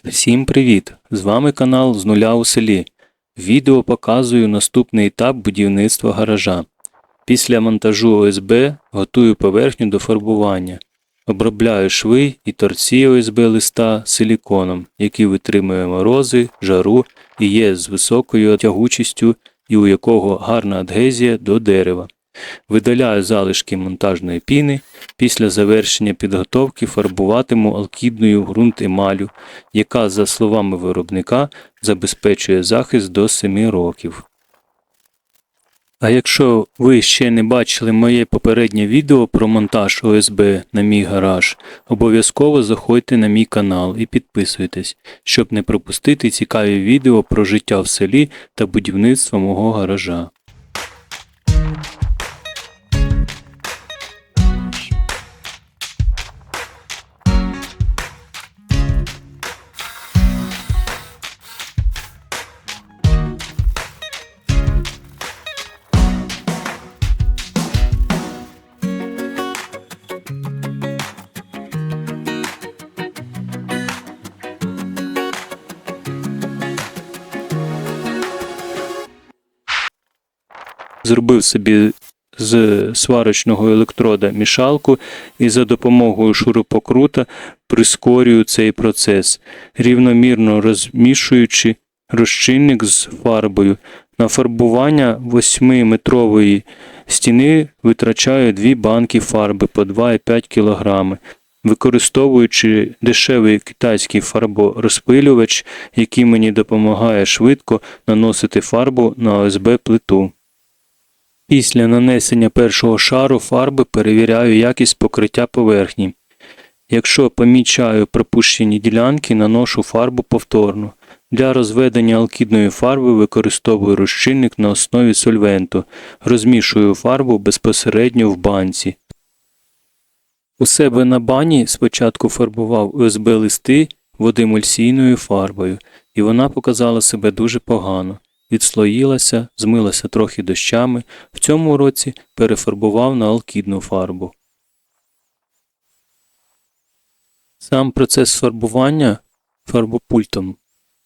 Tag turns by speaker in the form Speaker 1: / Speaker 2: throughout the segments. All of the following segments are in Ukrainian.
Speaker 1: Всім привіт! З вами канал «З нуля у селі». Відео показую наступний етап будівництва гаража. Після монтажу ОСБ готую поверхню до фарбування. Обробляю шви і торці ОСБ листа силіконом, який витримує морози, жару і є з високою тягучістю і у якого гарна адгезія до дерева. Видаляю залишки монтажної піни. Після завершення підготовки фарбуватиму алкідною ґрунт-емаллю, яка, за словами виробника, забезпечує захист до 7 років. А якщо ви ще не бачили моє попереднє відео про монтаж ОСБ на мій гараж, обов'язково заходьте на мій канал і підписуйтесь, щоб не пропустити цікаві відео про життя в селі та будівництво мого гаража. Зробив собі з сварочного електрода мішалку і за допомогою шурупокрута прискорюю цей процес, рівномірно розмішуючи розчинник з фарбою. На фарбування 8-метрової стіни витрачаю 2 банки фарби по 2,5 кг, використовуючи дешевий китайський фарборозпилювач, який мені допомагає швидко наносити фарбу на ОСБ-плиту. Після нанесення першого шару фарби перевіряю якість покриття поверхні. Якщо помічаю пропущені ділянки, наношу фарбу повторно. Для розведення алкідної фарби використовую розчинник на основі сольвенту. Розмішую фарбу безпосередньо в банці. У себе на бані спочатку фарбував ОСБ-листи водоемульсійною фарбою, і вона показала себе дуже погано. Відслоїлася, змилася трохи дощами, в цьому році перефарбував на алкідну фарбу. Сам процес фарбування фарбопультом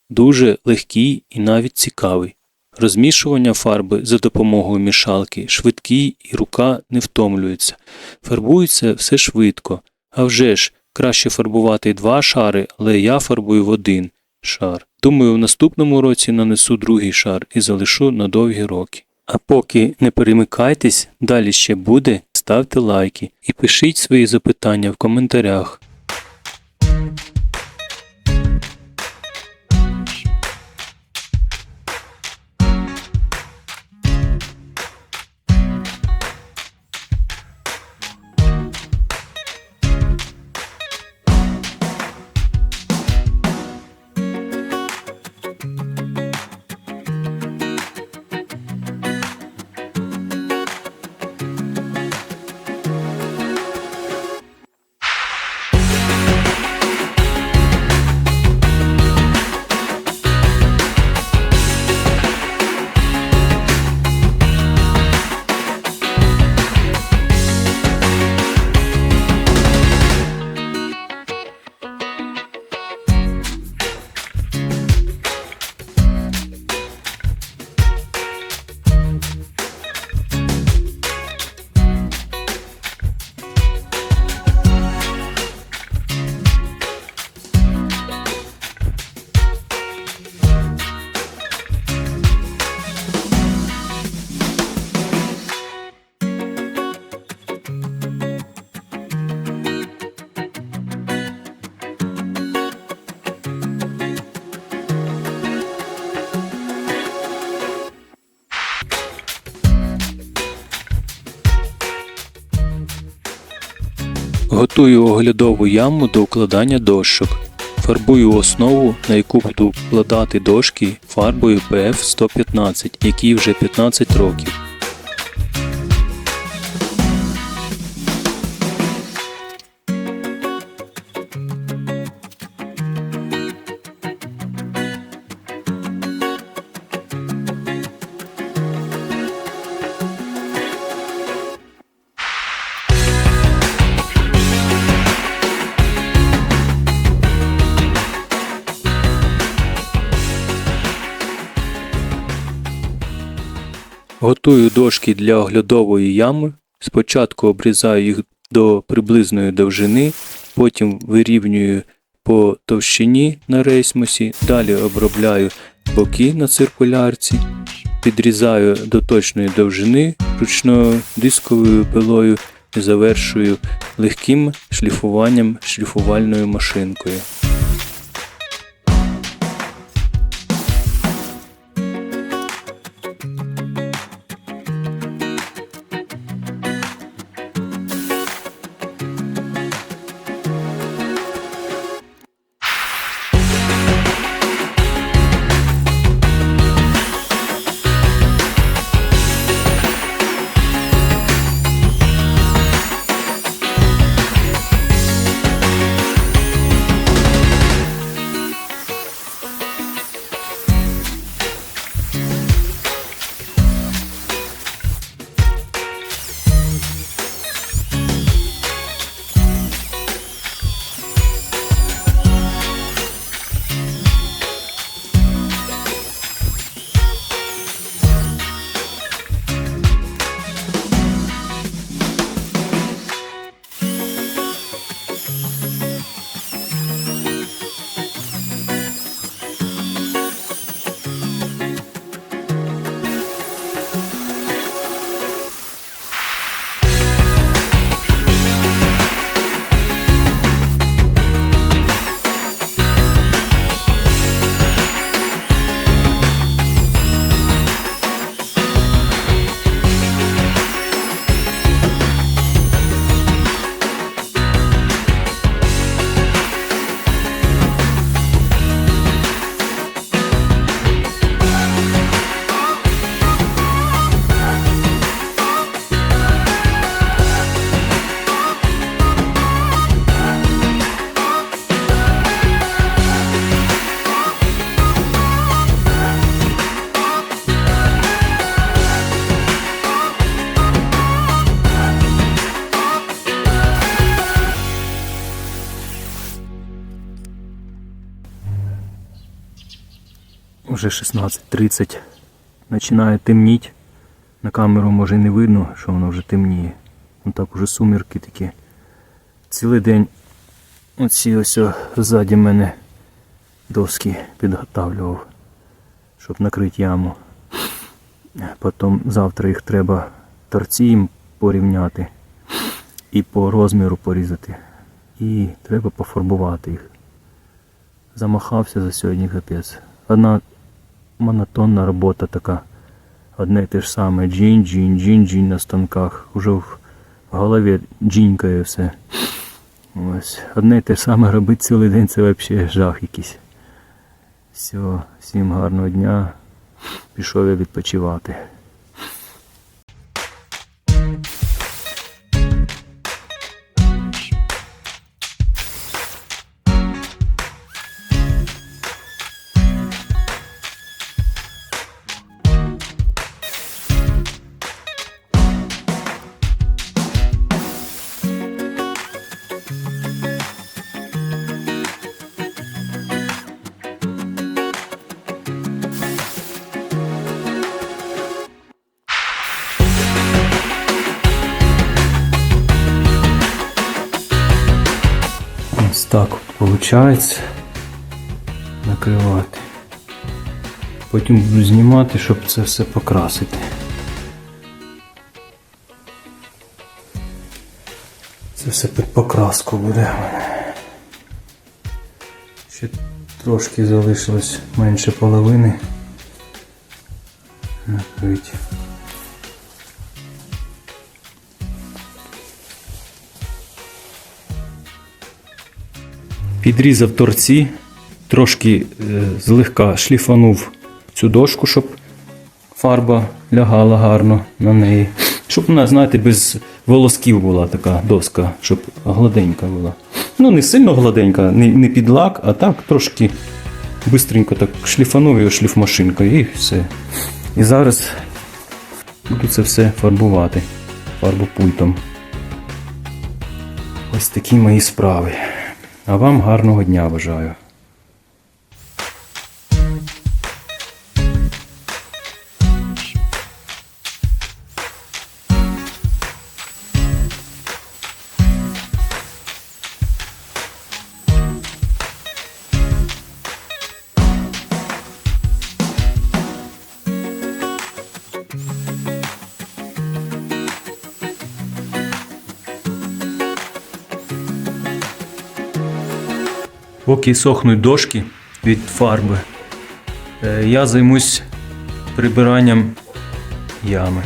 Speaker 1: дуже легкий і навіть цікавий. Розмішування фарби за допомогою мішалки швидкий і рука не втомлюється. Фарбується все швидко. А вже ж, краще фарбувати 2 шари, але я фарбую в 1 шар. Думаю, в наступному році нанесу 2-й шар і залишу на довгі роки. А поки не перемикайтесь, далі ще буде, ставте лайки і пишіть свої запитання в коментарях. Готую оглядову яму до укладання дощок. Фарбую основу, на яку буду вкладати дошки фарбою PF115, якій вже 15 років. Готую дошки для оглядової ями. Спочатку обрізаю їх до приблизної довжини, потім вирівнюю по товщині на рейсмусі, далі обробляю боки на циркулярці, підрізаю до точної довжини ручною дисковою пилою і завершую легким шліфуванням шліфувальною машинкою. Уже 16:30. Починає темніть. На камеру може не видно, що воно вже темніє. Вон так уже сумірки такі. Цілий день оці ось ззаді мене доски підготавлював, щоб накрити яму. Потім завтра їх треба торці їм порівняти і по розміру порізати. І треба пофарбувати їх. Замахався за сьогодні, капець. Одна монотонна робота така. Одне і те ж саме. Джінь на станках. Уже в голові джінькає все. Ось. Одне і те ж саме робити цілий день, це взагалі жах якийсь. Все, всім гарного дня. Пішов я відпочивати. Ось так виходить накривати. Потім буду знімати, щоб це все покрасити. Це все під покраску буде. Ще трошки залишилось менше половини. Накрити. Підрізав торці, трошки злегка шліфанув цю дошку, щоб фарба лягала гарно на неї. Щоб вона, знаєте, без волосків була така доска, щоб гладенька була. Ну, не сильно гладенька, не під лак, а так трошки бистренько так шліфанув його шліфмашинкою і все. І зараз буду це все фарбувати фарбопультом. Ось такі мої справи. А вам гарного дня бажаю. Поки сохнуть дошки від фарби, я займусь прибиранням ями.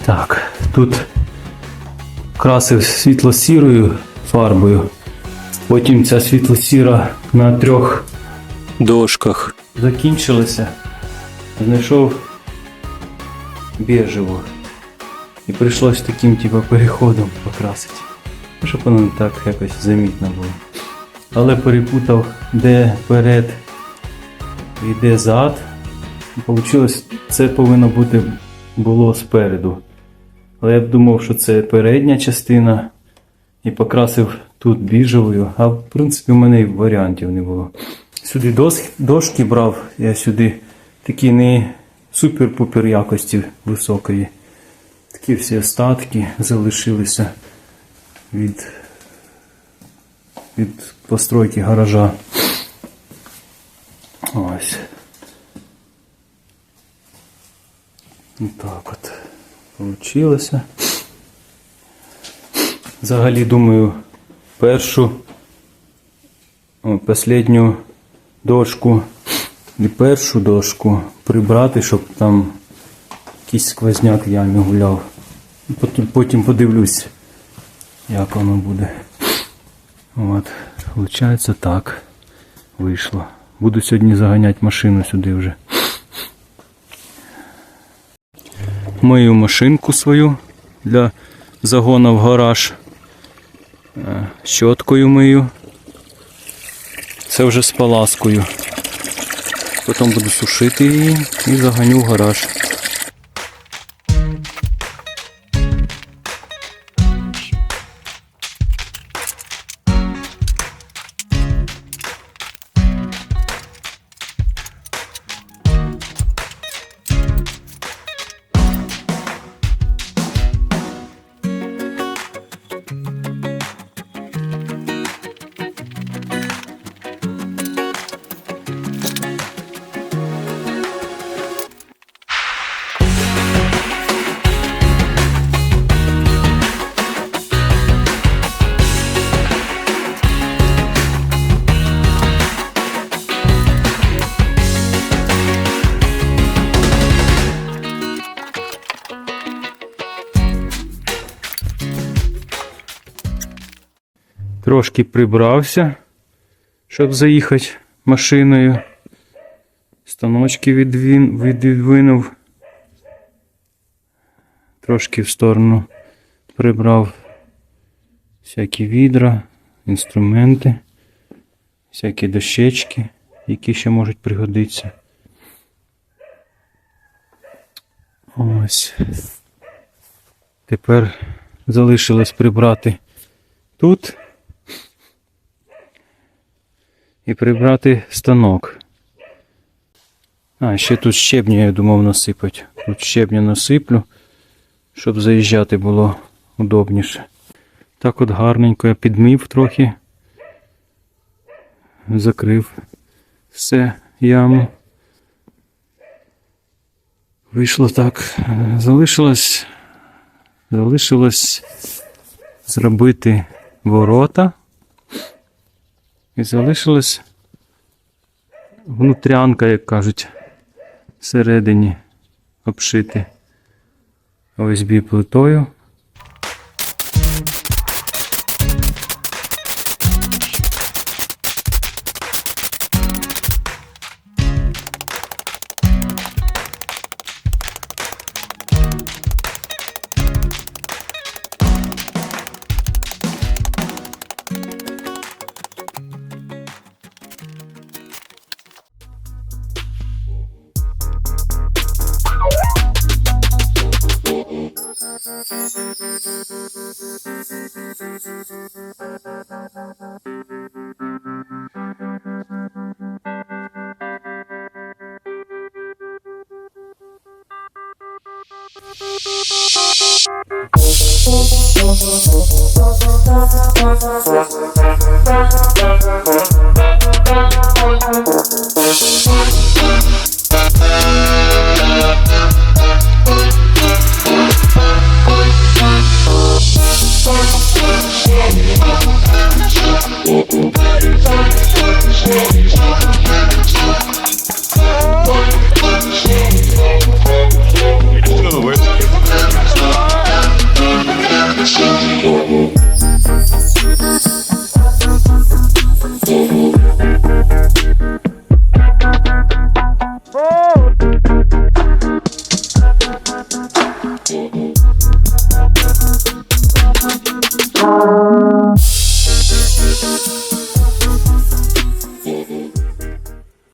Speaker 1: Так, тут красив світло-сірою фарбою, потім ця світло-сіра на 3 дошках закінчилася, знайшов бежеву і прийшлось таким переходом покрасити, щоб воно не так якось замітно було. Але перепутав, де перед і де зад, і вийшло, це повинно було спереду. Але я думав, що це передня частина, і покрасив тут біжевою, а в принципі у мене і варіантів не було. Сюди дошки брав, я сюди такі не супер-пупер якості високої. Такі всі остатки залишилися від постройки гаража. Ось. Так от. Получилося. Взагалі, думаю, останню дошку і першу дошку прибрати, щоб там якийсь сквозняк в ямі гуляв. Потім подивлюсь, як воно буде. От, виходить, так вийшло. Буду сьогодні заганяти машину сюди вже. Мию машинку свою для загону в гараж. Щоткою мию. Це вже з паласкою. Потім буду сушити її і заганю в гараж. Трошки прибрався, щоб заїхати машиною. Станочки відвинув. Трошки в сторону прибрав всякі відра, інструменти, всякі дощечки, які ще можуть пригодитися. Ось. Тепер залишилось прибрати тут і прибрати станок. Ще тут щебня, я думав, насипати. Тут щебня насиплю, щоб заїжджати було удобніше. Так от гарненько я підмив трохи. Закрив все, яму. Вийшло так. Залишилось зробити ворота. І залишилась внутрянка, як кажуть, всередині обшити ОСБ плитою.